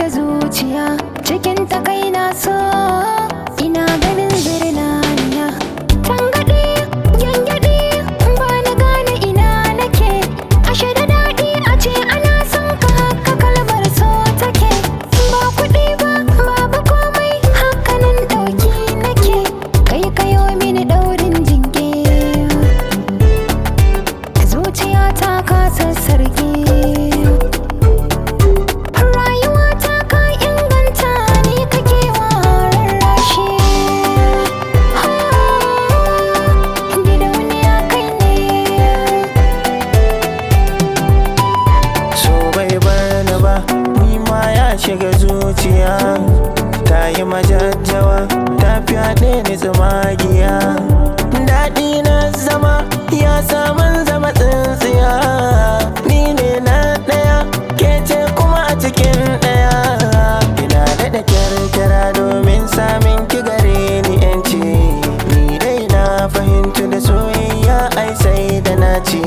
da zuciya cikin ta kai na so ina ganin zirnaniya tangade gyangyaɗe ba na gane ina nake ashe da daɗi a ce ana son ka haka kalmar so take ba kuɗi ba babu komai hakanan ɗauki nake kai kayo mini ɗaurin jinge zuciya ta kasa sarki shiga zuciya ta yi majajjawa ta fyaɗe ni tsumagiya daɗi na zama ya samun zama tsintsiya ni ne na ɗaya ke ce kuma a cikin ɗaya ina daɗa kyarkyara domin samin ki gare ni yanci ni dai na fahimtu da soyayya ai sai da naci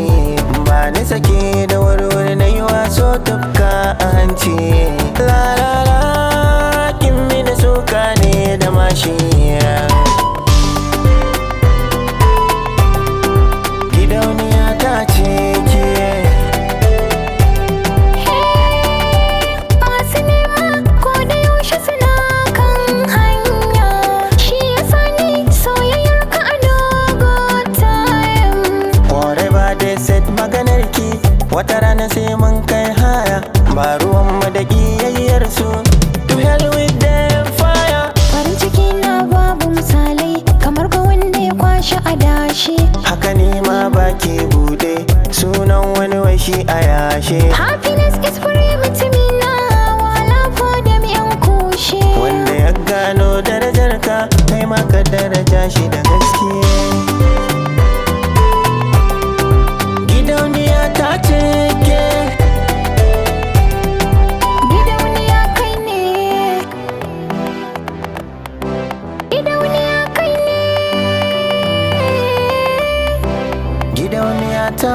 ba ni sake da warware na yi waso tufka a hanci la la la kin mini suka ne da mashi gidauniya ta ce ke masu nema ko da yaushe suna kan hanya shi yasa ni soyayyar ka a dogon time forever they said maganar ki wata rana sai mun kai haya ba ruwan mu da ƙiyayyar su to hell with them fire farin ciki na babu misalai kamar ga wanda ya kwashi adashi haka ne ma baki bude sunan wani washi a yashe happiness is free mutumina wala ko da miyan kushe wanda ya gano darajar ka kai ma ka daraja shi da gaske gidauniya ta ce ke gidauniya kai ne gidauniya kai ne gidauniya ta